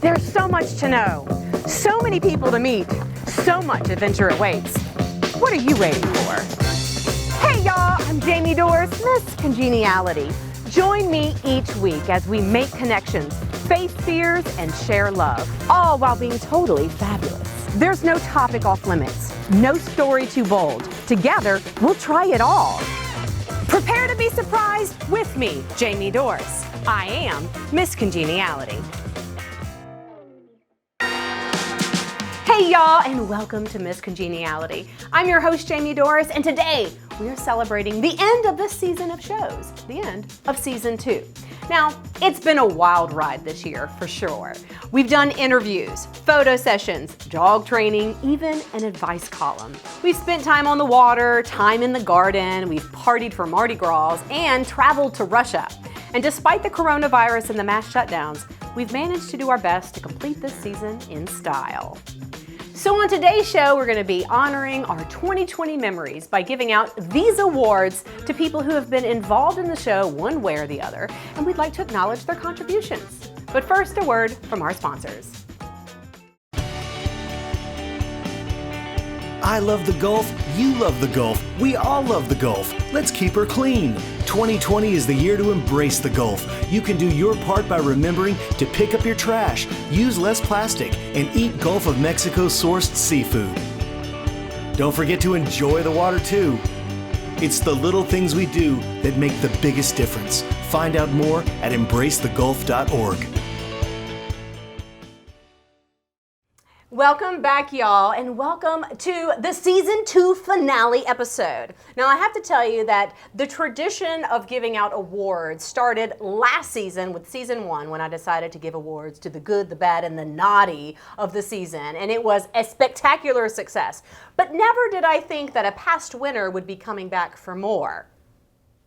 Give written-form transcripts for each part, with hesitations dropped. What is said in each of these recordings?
There's so much to know, so many people to meet, so much adventure awaits. What are you waiting for? Hey y'all, I'm Jamie Doris, Miss Congeniality. Join me each week as we make connections, face fears, and share love, all while being totally fabulous. There's no topic off limits, no story too bold. Together, we'll try it all. Prepare to be surprised with me, Jamie Doris. I am Miss Congeniality. Hey y'all, and welcome to Miss Congeniality. I'm your host, Jamie Doris, and today we are celebrating the end of this season of shows, the end of season 2. Now, it's been a wild ride this year, for sure. We've done interviews, photo sessions, dog training, even an advice column. We've spent time on the water, time in the garden, we've partied for Mardi Gras, and traveled to Russia. And despite the coronavirus and the mass shutdowns, we've managed to do our best to complete this season in style. So on today's show, we're going to be honoring our 2020 memories by giving out these awards to people who have been involved in the show one way or the other, and we'd like to acknowledge their contributions. But first, a word from our sponsors. I love the Gulf, you love the Gulf, we all love the Gulf. Let's keep her clean. 2020 is the year to embrace the Gulf. You can do your part by remembering to pick up your trash, use less plastic, and eat Gulf of Mexico sourced seafood. Don't forget to enjoy the water too. It's the little things we do that make the biggest difference. Find out more at embracethegulf.org. Welcome back, y'all, and welcome to the season 2 finale episode. Now, I have to tell you that the tradition of giving out awards started last season with season 1 when I decided to give awards to the good, the bad, and the naughty of the season, and it was a spectacular success. But never did I think that a past winner would be coming back for more.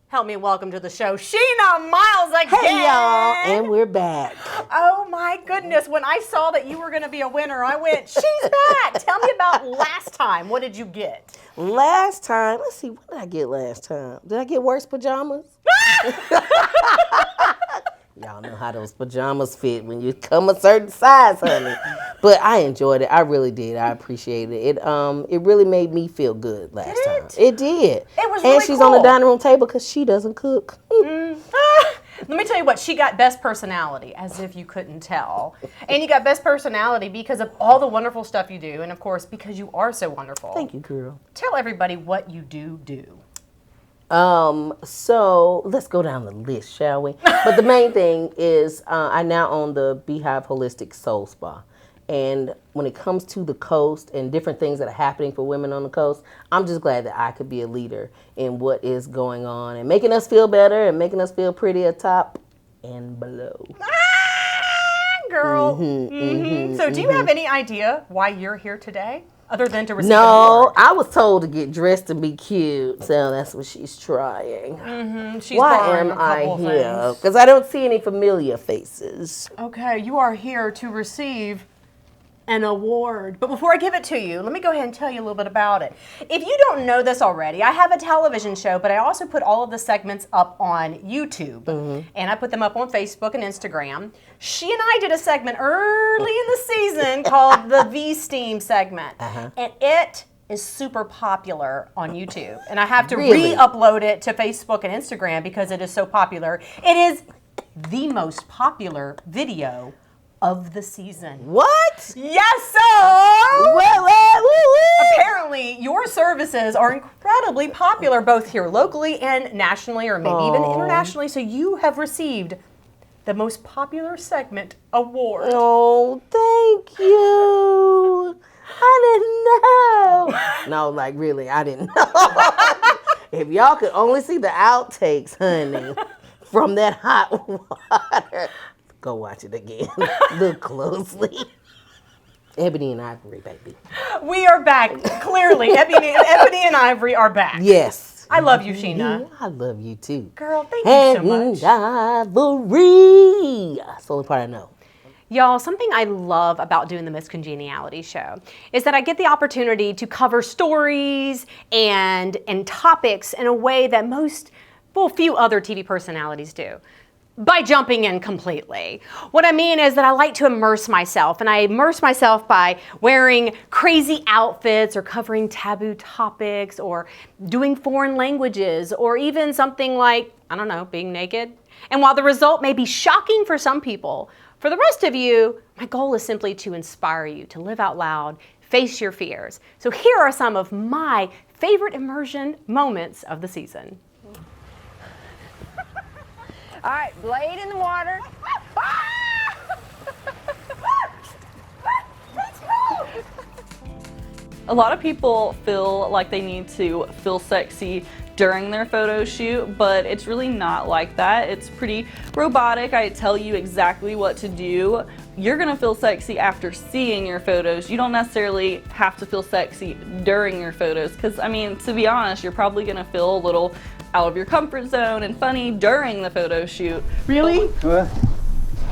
Help me welcome to the show, Sheena Miles again. Hey y'all, and we're back. Oh my goodness, when I saw that you were going to be a winner, I went, she's back. Tell me about last time. What did you get? Last time, let's see, what did I get last time? Did I get worse pajamas? Y'all know how those pajamas fit when you come a certain size, honey. But I enjoyed it. I really did. I appreciated it. It really made me feel good last time. It did. It was really And she's cool. on the dining room table because she doesn't cook. Let me tell you what, she got best personality, as if you couldn't tell. And you got best personality because of all the wonderful stuff you do, and of course, because you are so wonderful. Thank you, girl. Tell everybody what you do. So let's go down the list, shall we? But the main thing is I now own the Beehive Holistic Soul Spa. And when it comes to the coast and different things that are happening for women on the coast, I'm just glad that I could be a leader in what is going on and making us feel better and making us feel pretty atop and below. Girl. So do you have any idea why you're here today? Other than to receive an No, award? I was told to get dressed and be cute, so that's what she's trying. She's Why borrowing am a I couple here? things. Because I don't see any familiar faces. Okay, you are here to receive an award. But before I give it to you, let me go ahead and tell you a little bit about it. If you don't know this already, I have a television show, but I also put all of the segments up on YouTube. And I put them up on Facebook and Instagram. She and I did a segment early in the season called the V-Steam segment. And it is super popular on YouTube. And I have to re-upload it to Facebook and Instagram because it is so popular. It is the most popular video of the season. What? Yes, so What? apparently your services are incredibly popular both here locally and nationally, or maybe even internationally. So you have received the most popular segment award. Oh, thank you. I didn't know. No, like really, I didn't know. If y'all could only see the outtakes, honey, from that hot water. Go watch it again. Look closely. Ebony and Ivory, baby. We are back. Clearly, Ebony and Ivory are back. Yes. I love you, Sheena. I love you too. Girl, thank you so much. And Ivory. That's the only part I know. Y'all, something I love about doing the Miss Congeniality show is that I get the opportunity to cover stories and topics in a way that few other TV personalities do. by jumping in completely. What I mean is that I like to immerse myself, and I immerse myself by wearing crazy outfits or covering taboo topics or doing foreign languages or even something like, I don't know, being naked. And while the result may be shocking for some people, for the rest of you, my goal is simply to inspire you to live out loud, face your fears. So here are some of my favorite immersion moments of the season. All right, blade in the water. A lot of people feel like they need to feel sexy during their photo shoot, but it's really not like that. It's pretty robotic. I tell you exactly what to do. You're gonna feel sexy after seeing your photos. You don't necessarily have to feel sexy during your photos, because I mean, to be honest, you're probably gonna feel a little out of your comfort zone and funny during the photo shoot. Really?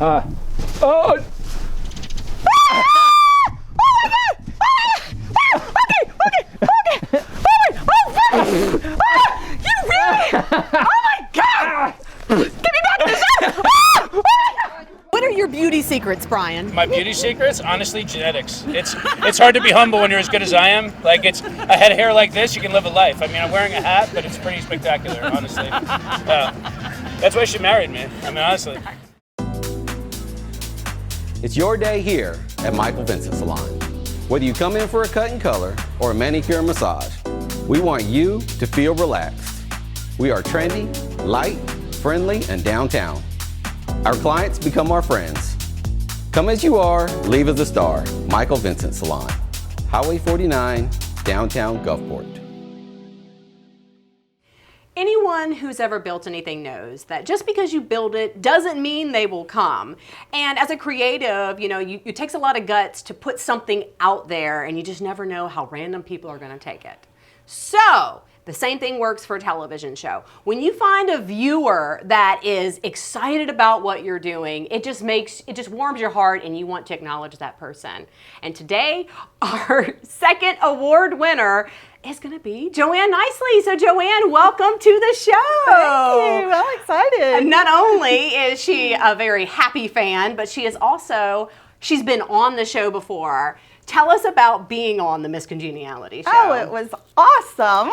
Oh! What are your beauty secrets, Brian? My beauty secrets? Honestly, genetics. It's hard to be humble when you're as good as I am. Like, I had hair like this, you can live a life. I mean, I'm wearing a hat, but it's pretty spectacular, honestly. That's why she married me. I mean, honestly. It's your day here at Michael Vincent Salon. Whether you come in for a cut and color or a manicure and massage, we want you to feel relaxed. We are trendy, light, friendly, and downtown. Our clients become our friends. Come as you are, leave as a star. Michael Vincent Salon, Highway 49, downtown Gulfport. Anyone who's ever built anything knows that just because you build it doesn't mean they will come. And as a creative, you know, it takes a lot of guts to put something out there, and you just never know how random people are going to take it. So the same thing works for a television show. When you find a viewer that is excited about what you're doing, it just warms your heart and you want to acknowledge that person. And today, our second award winner is going to be Joanne Nicely. So Joanne, welcome to the show. Thank you. I'm excited. And not only is she a very happy fan, but she's been on the show before. Tell us about being on the Miss Congeniality show. Oh, it was awesome.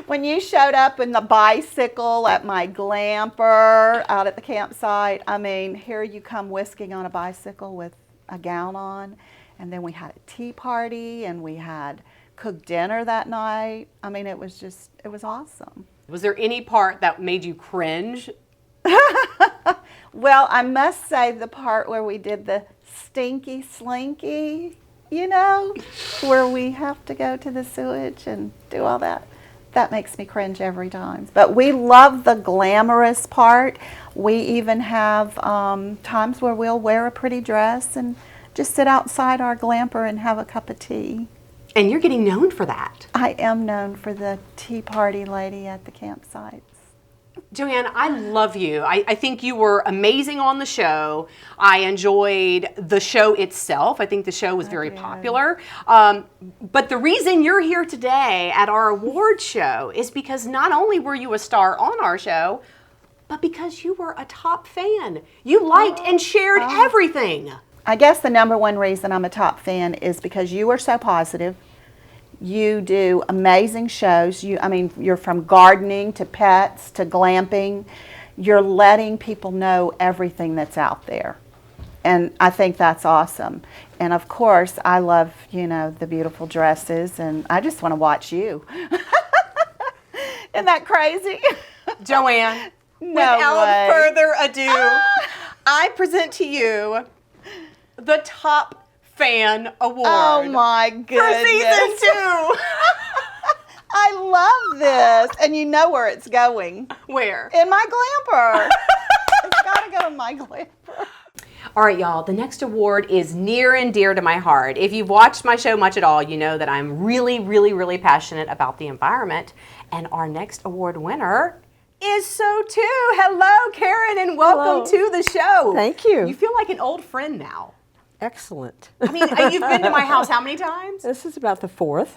When you showed up in the bicycle at my glamper out at the campsite, I mean, here you come whisking on a bicycle with a gown on, and then we had a tea party, and we had cooked dinner that night. I mean, it was awesome. Was there any part that made you cringe? Well, I must say the part where we did the stinky slinky, you know, where we have to go to the sewage and do all that. That makes me cringe every time. But we love the glamorous part. We even have times where we'll wear a pretty dress and just sit outside our glamper and have a cup of tea. And you're getting known for that. I am known for the tea party lady at the campsites. Joanne, I love you. I think you were amazing on the show. I enjoyed the show itself. I think the show was very popular. But the reason you're here today at our award show is because not only were you a star on our show, but because you were a top fan. You liked and shared everything. I guess the number one reason I'm a top fan is because you are so positive. You do amazing shows. You're from gardening to pets to glamping. You're letting people know everything that's out there. And I think that's awesome. And of course, I love, the beautiful dresses, and I just want to watch you. Isn't that crazy? Joanne, No without way. further ado, I present to you the Top Fan Award. Oh my goodness. For season 2. I love this. And you know where it's going. Where? In my glamper. It's got to go in my glamper. All right, y'all, the next award is near and dear to my heart. If you've watched my show much at all, you know that I'm really, really, really passionate about the environment. And our next award winner is so too. Hello, Karen, and welcome to the show. Thank you. You feel like an old friend now. Excellent. I mean, you've been to my house how many times? This is about the 4th.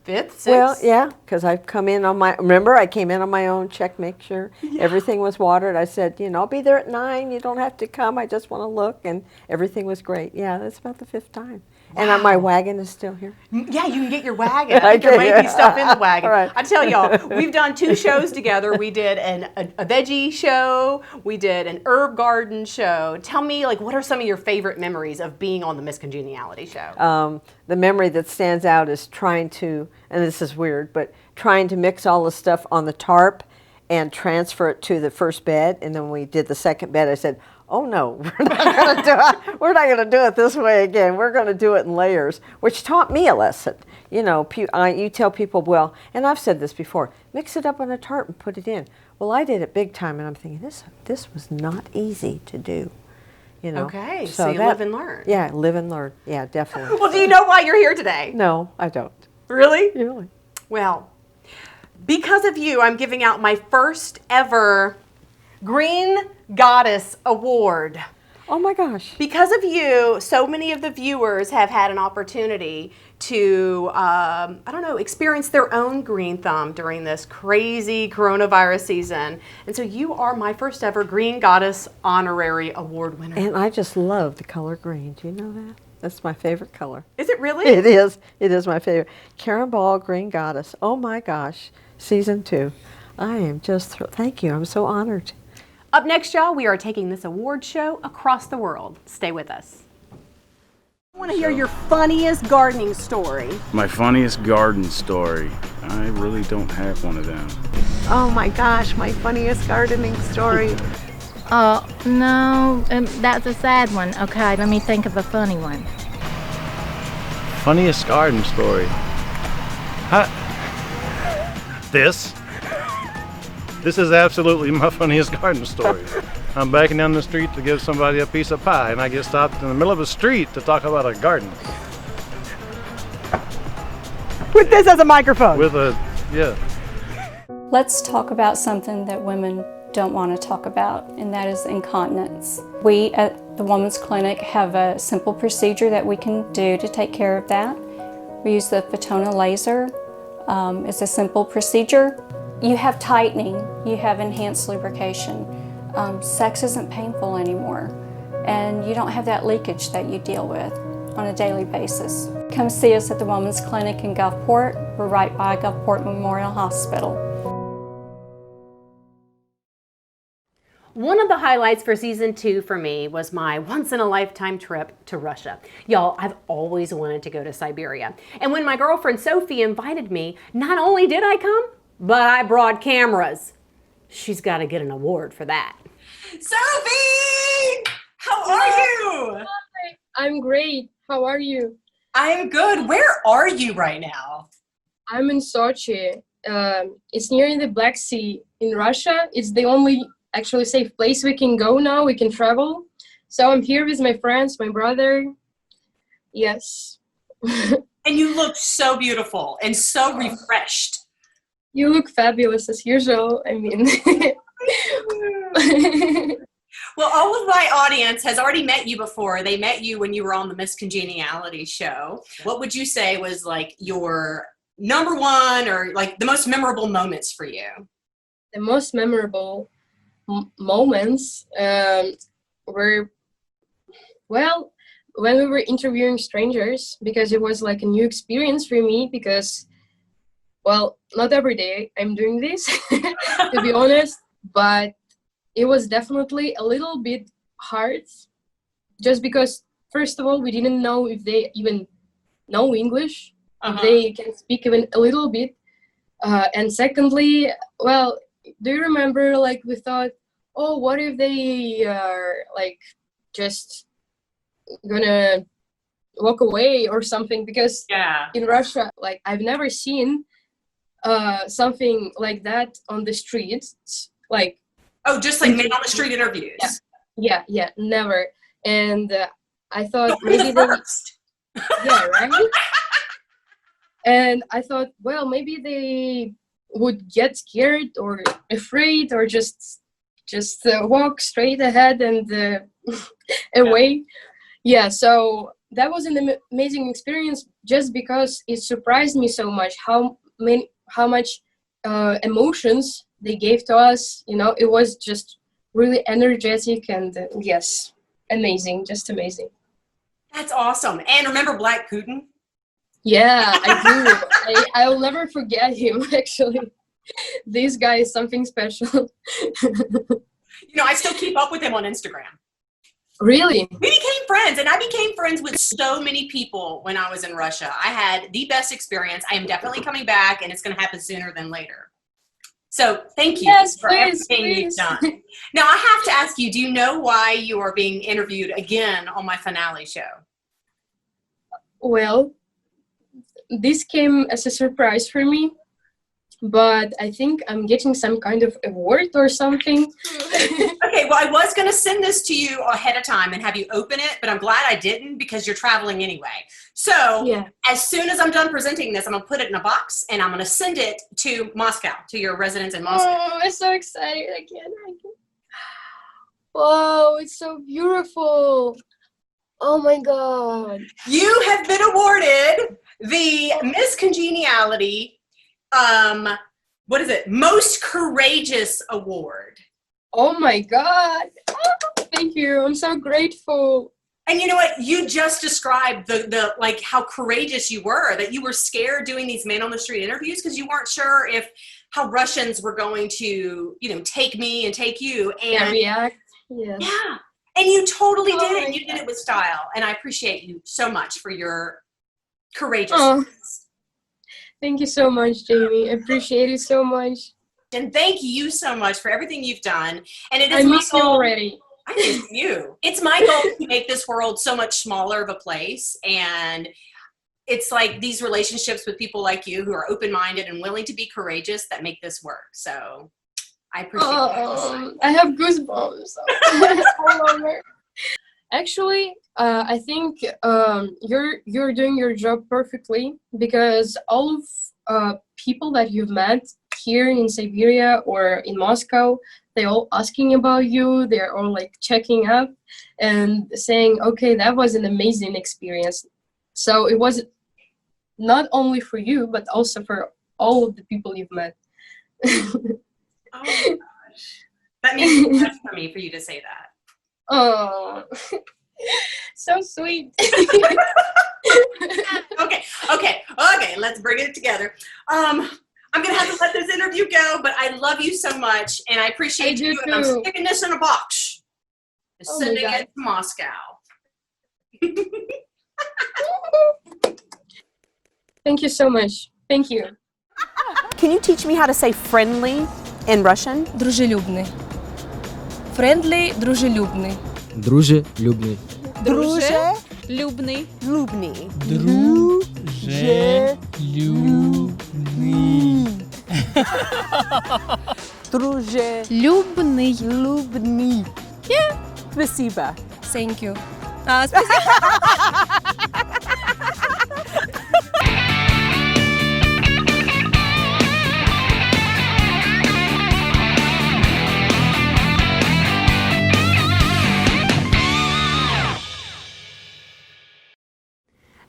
fifth, sixth? Well, yeah, because I came in on my own, check, make sure everything was watered. I said, I'll be there at 9. You don't have to come. I just want to look. And everything was great. Yeah, that's about the 5th time. Wow. And my wagon is still here. Yeah, you can get your wagon. I think there might be stuff in the wagon. Right. I tell y'all, we've done 2 shows together. We did a veggie show. We did an herb garden show. Tell me, what are some of your favorite memories of being on the Miss Congeniality show? The memory that stands out is trying to, and this is weird, but trying to mix all the stuff on the tarp and transfer it to the first bed. And then when we did the second bed, I said, oh no, we're not going to do it. We're not going to do it this way again. We're going to do it in layers, which taught me a lesson. You tell people, well, and I've said this before, mix it up on a tarp and put it in. Well, I did it big time, and I'm thinking this was not easy to do. Okay, so you live and learn. Yeah, live and learn. Yeah, definitely. Well, do you know why you're here today? No, I don't. Really? Really? Well, because of you, I'm giving out my first ever Green Goddess Award. Oh my gosh. Because of you, so many of the viewers have had an opportunity to, experience their own green thumb during this crazy coronavirus season. And so you are my first ever Green Goddess Honorary Award winner. And I just love the color green. Do you know that? That's my favorite color. Is it really? It is. It is my favorite. Karen Ball, Green Goddess. Oh my gosh. Season 2. I am just thank you. I'm so honored. Up next, y'all, we are taking this award show across the world. Stay with us. I want to hear your funniest gardening story. My funniest garden story. I really don't have one of them. Oh my gosh, my funniest gardening story. Oh, no, that's a sad one. Okay, let me think of a funny one. Funniest garden story. This is absolutely my funniest garden story. I'm backing down the street to give somebody a piece of pie, and I get stopped in the middle of a street to talk about a garden. With this as a microphone. Yeah. Let's talk about something that women don't want to talk about, and that is incontinence. We at the Women's Clinic have a simple procedure that we can do to take care of that. We use the Fotona laser. It's a simple procedure. You have tightening, you have enhanced lubrication. Sex isn't painful anymore, and you don't have that leakage that you deal with on a daily basis. Come see us at the Women's Clinic in Gulfport. We're right by Gulfport Memorial Hospital. One of the highlights for season 2 for me was my once-in-a-lifetime trip to Russia. Y'all, I've always wanted to go to Siberia. And when my girlfriend Sophie invited me, not only did I come, but I brought cameras. She's got to get an award for that. Sophie! How are you? I'm great. How are you? I'm good. Where are you right now? I'm in Sochi. It's near the Black Sea in Russia. It's the only actually safe place we can go now. We can travel. So I'm here with my friends, my brother. Yes. And you look so beautiful and so refreshed. You look fabulous as usual. I mean. Well, all of my audience has already met you before. They met you when you were on the Miss Congeniality show. What would you say was like your number one or like the most memorable moments for you? The most memorable moments were, well, when we were interviewing strangers, because it was like a new experience for me because, well, not every day I'm doing this, to be honest, but it was definitely a little bit hard just because, first of all, we didn't know if they even know English, if they can speak even a little bit. And secondly, well, do you remember, like, we thought, oh, what if they are, like, just gonna walk away or something? Because in Russia, like, I've never seen something like that on the streets, like, oh, just like men on the street interviews. Yeah, never. And I thought maybe they, yeah, right. And I thought, well, maybe they would get scared or afraid or just walk straight ahead and away. Yeah, so that was an amazing experience just because it surprised me so much how much emotions they gave to us. You know, it was just really energetic and yes, amazing, just amazing. That's awesome. And remember Black Putin? Yeah, I do. I'll never forget him, actually. This guy is something special. You know, I still keep up with him on Instagram. Really? We became friends, and I became friends with so many people when I was in Russia. I had the best experience. I am definitely coming back, and it's going to happen sooner than later. So thank you for everything you've done. Now, I have to ask you, do you know why you are being interviewed again on my finale show? Well, this came as a surprise for me, but I think I'm getting some kind of award or something. Okay, well, I was going to send this to you ahead of time and have you open it, but I'm glad I didn't because you're traveling anyway. So as soon as I'm done presenting this, I'm going to put it in a box and I'm going to send it to Moscow, to your residence in Moscow. Oh, I'm so excited. I can't. Whoa, it's so beautiful. Oh my God. You have been awarded the Miss Congeniality, what is it? Most Courageous Award. Oh my God. Oh, thank you. I'm so grateful. And you know what? You just described the like how courageous you were, that you were scared doing these man on the street interviews because you weren't sure if how Russians were going to, you know, take me and take you and react. Yes. Yeah. And you totally did it. You did it with style. And I appreciate you so much for your courageousness. Oh, thank you so much, Jamie. I appreciate it so much. And thank you so much for everything you've done. And it is I miss you already. I miss you. It's my goal to make this world so much smaller of a place. And it's like these relationships with people like you who are open-minded and willing to be courageous that make this work. So I appreciate it. I have goosebumps all over. Actually, I think you're doing your job perfectly because all of people that you've met here in Siberia or in Moscow, they're all asking about you. They're all like checking up and saying, okay, that was an amazing experience. So it was not only for you, but also for all of the people you've met. Oh my gosh. That means so much for me for you to say that. Oh, so sweet. Okay, let's bring it together. I'm going to have to let this interview go, but I love you so much, and I appreciate you, and I'm sticking this in a box. Sending it to Moscow. Thank you so much. Thank you. Can you teach me how to say friendly in Russian? Дружелюбный. Friendly, дружелюбный. Дружелюбный. Дружелюбный. Любный. Дружелюбный. Любный. Yeah. Спасибо. Thank you. Спасибо.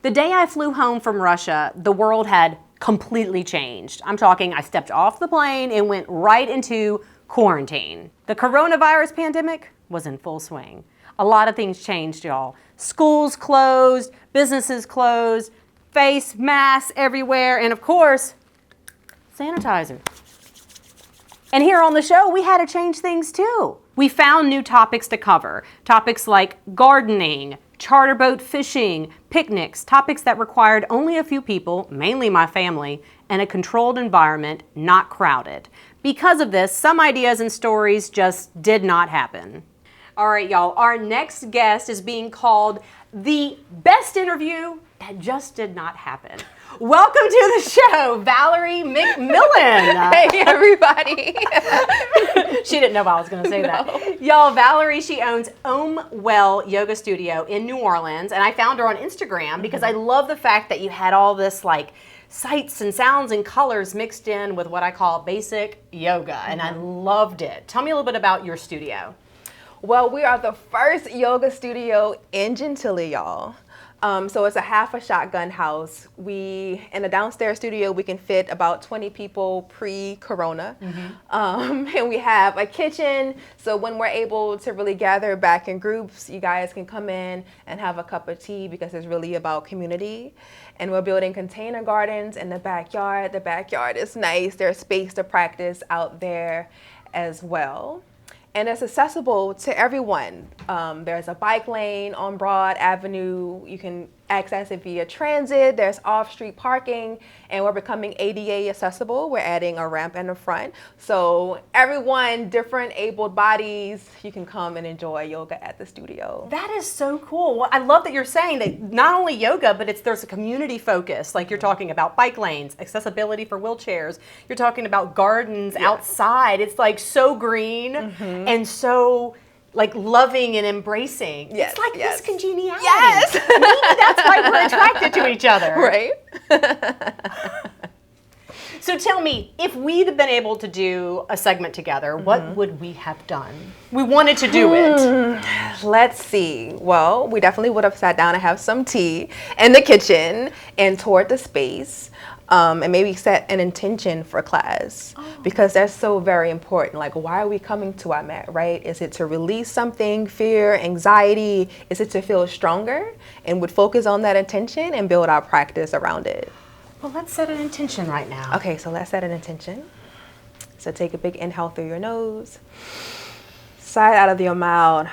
The day I flew home from Russia, the world had completely changed. I'm talking, I stepped off the plane and went right into quarantine. The coronavirus pandemic was in full swing. A lot of things changed, y'all. Schools closed, businesses closed, face masks everywhere, and of course, sanitizer. And here on the show, we had to change things too. We found new topics to cover. Topics like gardening, charter boat fishing, picnics, topics that required only a few people, mainly my family, and a controlled environment, not crowded. Because of this, some ideas and stories just did not happen. All right, y'all, our next guest is being called the best interview that just did not happen. Welcome to the show, Valerie Mcmillan. Hey, everybody. She didn't know I was going to say that. Y'all, Valerie, she owns Well Yoga Studio in New Orleans, and I found her on Instagram because I love the fact that you had all this like sights and sounds and colors mixed in with what I call basic yoga, and I loved it. Tell me a little bit about your studio. Well, we are the first yoga studio in Gentilly, y'all. So it's a half a shotgun house. In the downstairs studio, we can fit about 20 people pre-corona. And we have a kitchen. So when we're able to really gather back in groups, you guys can come in and have a cup of tea because it's really about community. And we're building container gardens in the backyard. The backyard is nice. There's space to practice out there as well. And it's accessible to everyone. There's a bike lane on Broad Avenue. You can access it via transit. There's off-street parking, and we're becoming ADA accessible. We're adding a ramp in the front. So everyone, different abled bodies, you can come and enjoy yoga at the studio. That is so cool. Well, I love that you're saying that not only yoga, but there's a community focus. Like you're talking about bike lanes, accessibility for wheelchairs. You're talking about gardens outside. It's like so green and so like loving and embracing. It's like this congeniality. Yes. Maybe that's why we're attracted to each other. Right. So tell me, if we'd have been able to do a segment together, what would we have done? We wanted to do it. Let's see. Well, we definitely would have sat down and have some tea in the kitchen and toured the space. And maybe set an intention for class because that's so very important. Like, why are we coming to our mat, right? Is it to release something, fear, anxiety? Is it to feel stronger? And would focus on that intention and build our practice around it. Well, let's set an intention right now. Okay, so let's set an intention. So take a big inhale through your nose, sigh out of your mouth.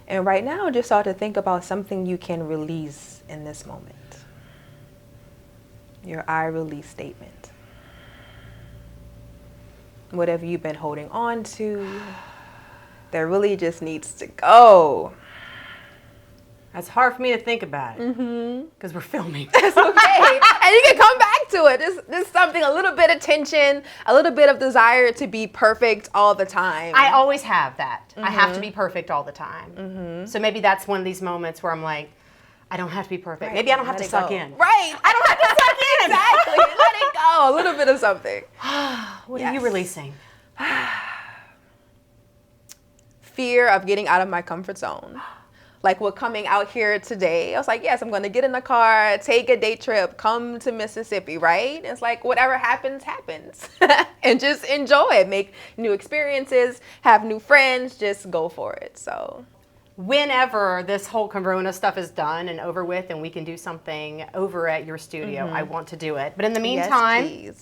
And right now, just start to think about something you can release in this moment. Your I release statement. Whatever you've been holding on to, that really just needs to go. That's hard for me to think about it because we're filming. It's okay. And you can come back to it. There's something, a little bit of tension, a little bit of desire to be perfect all the time. I always have that. I have to be perfect all the time. So maybe that's one of these moments where I'm like, I don't have to be perfect. Right. Maybe I don't have Let to it suck go. in. Right. I don't have to suck in. Exactly. Let it go. A little bit of something. What are you releasing? Fear of getting out of my comfort zone. Like with coming out here today, I was like, yes, I'm going to get in the car, take a day trip, come to Mississippi, right? It's like whatever happens, happens. And just enjoy it. Make new experiences, have new friends, just go for it. So whenever this whole Corona stuff is done and over with and we can do something over at your studio, I want to do it. But in the meantime,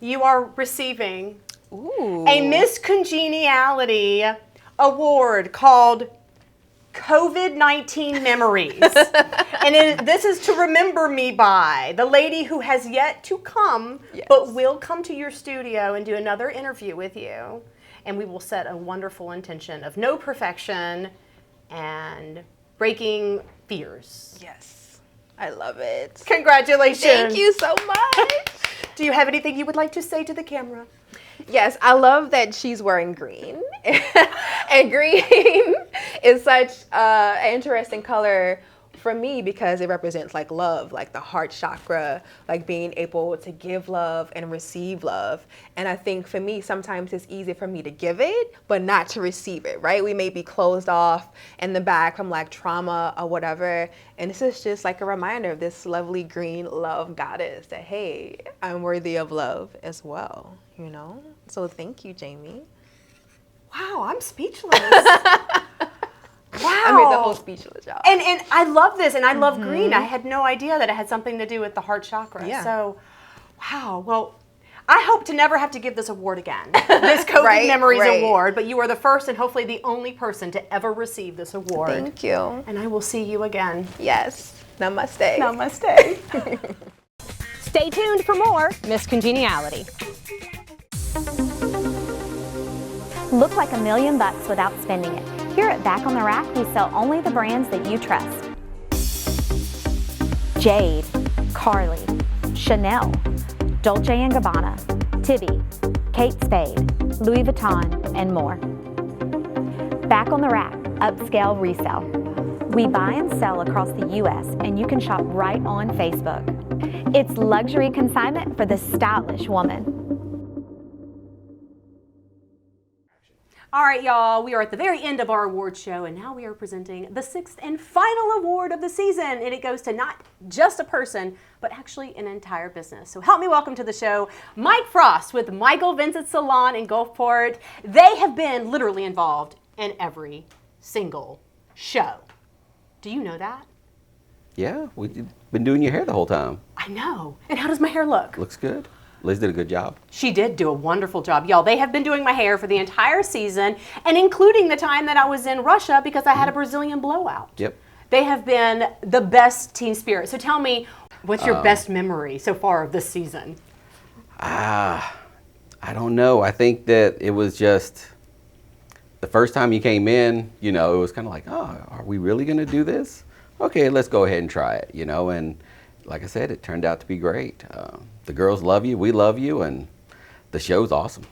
you are receiving a Miss Congeniality award called COVID-19 Memories. And this is to remember me by the lady who has yet to come, but will come to your studio and do another interview with you. And we will set a wonderful intention of no perfection and breaking fears. Yes, I love it. Congratulations. Thank you so much. Do you have anything you would like to say to the camera? Yes, I love that she's wearing green. And green is such an interesting color for me because it represents like love, like the heart chakra, like being able to give love and receive love. And I think for me, sometimes it's easy for me to give it, but not to receive it, right? We may be closed off in the back from like trauma or whatever. And this is just like a reminder of this lovely green love goddess that, hey, I'm worthy of love as well, you know? So thank you, Jamie. Wow, I'm speechless. Wow. I made the whole speechless, y'all. And I love this, and I love green. I had no idea that it had something to do with the heart chakra. Yeah. So, wow. Well, I hope to never have to give this award again, this COVID Memories Award, but you are the first and hopefully the only person to ever receive this award. Thank you. And I will see you again. Yes. Namaste. Namaste. Stay tuned for more Miss Congeniality. Look like $1 million without spending it. Here at Back on the Rack, we sell only the brands that you trust. Jade, Carly, Chanel, Dolce & Gabbana, Tibby, Kate Spade, Louis Vuitton, and more. Back on the Rack, upscale resale. We buy and sell across the U.S., and you can shop right on Facebook. It's luxury consignment for the stylish woman. All right, y'all, we are at the very end of our award show, and now we are presenting the 6th and final award of the season, and it goes to not just a person, but actually an entire business. So help me welcome to the show Mike Frost with Michael Vincent Salon in Gulfport. They have been literally involved in every single show. Do you know that? Yeah, we've been doing your hair the whole time. I know. And how does my hair look? Looks good. Liz did a good job. She did do a wonderful job. Y'all, they have been doing my hair for the entire season, and including the time that I was in Russia because I had a Brazilian blowout. Yep. They have been the best team spirit. So tell me, what's your best memory so far of this season? I don't know. I think that it was just the first time you came in, you know, it was kind of like, oh, are we really going to do this? Okay, let's go ahead and try it, you know, and like I said, it turned out to be great. The girls love you, we love you, and the show's awesome.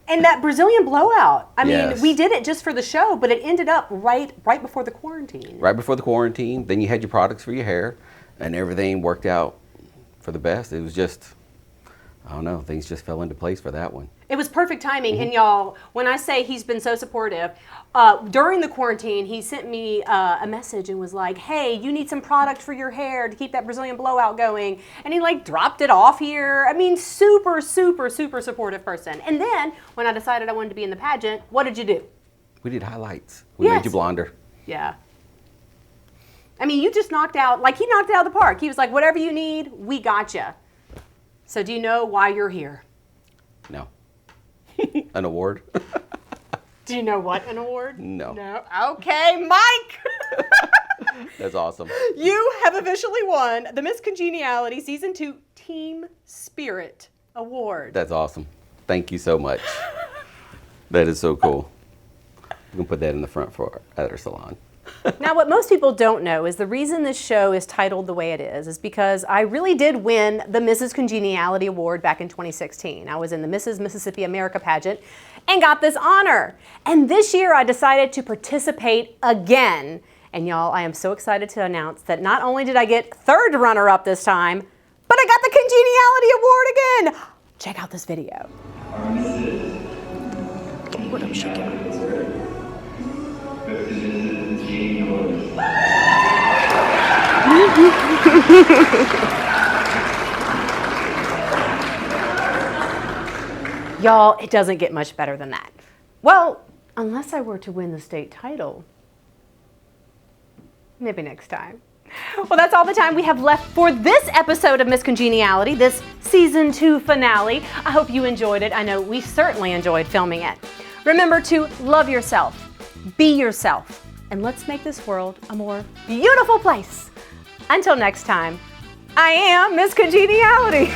And that Brazilian blowout, I mean, Yes. we did it just for the show, but it ended up right before the quarantine. Right before the quarantine, then you had your products for your hair, and everything worked out for the best. It was just, I don't know, things just fell into place for that one. It was perfect timing, and y'all, when I say he's been so supportive, during the quarantine, he sent me a message and was like, hey, you need some product for your hair to keep that Brazilian blowout going, and he like dropped it off here. I mean, super, super, super supportive person. And then, when I decided I wanted to be in the pageant, what did you do? We did highlights. We made you blonder. Yeah. I mean, you just knocked out, like he knocked it out of the park. He was like, whatever you need, we got you. So do you know why you're here? No. An award? Do you know what an award? No. No. Okay, Mike. That's awesome. You have officially won the Miss Congeniality Season 2 Team Spirit Award. That's awesome. Thank you so much. That is so cool. We can put that in the front for at our salon. Now, what most people don't know is the reason this show is titled the way it is because I really did win the Mrs. Congeniality Award back in 2016. I was in the Mrs. Mississippi America pageant and got this honor. And this year I decided to participate again. And y'all, I am so excited to announce that not only did I get third runner-up this time, but I got the Congeniality Award again. Check out this video. What I'm shaking. Y'all, it doesn't get much better than that. Well, unless I were to win the state title. Maybe next time. Well, that's all the time we have left for this episode of Miss Congeniality, this Season 2 finale. I hope you enjoyed it. I know we certainly enjoyed filming it. Remember to love yourself, be yourself, and let's make this world a more beautiful place. Until next time, I am Miss Congeniality.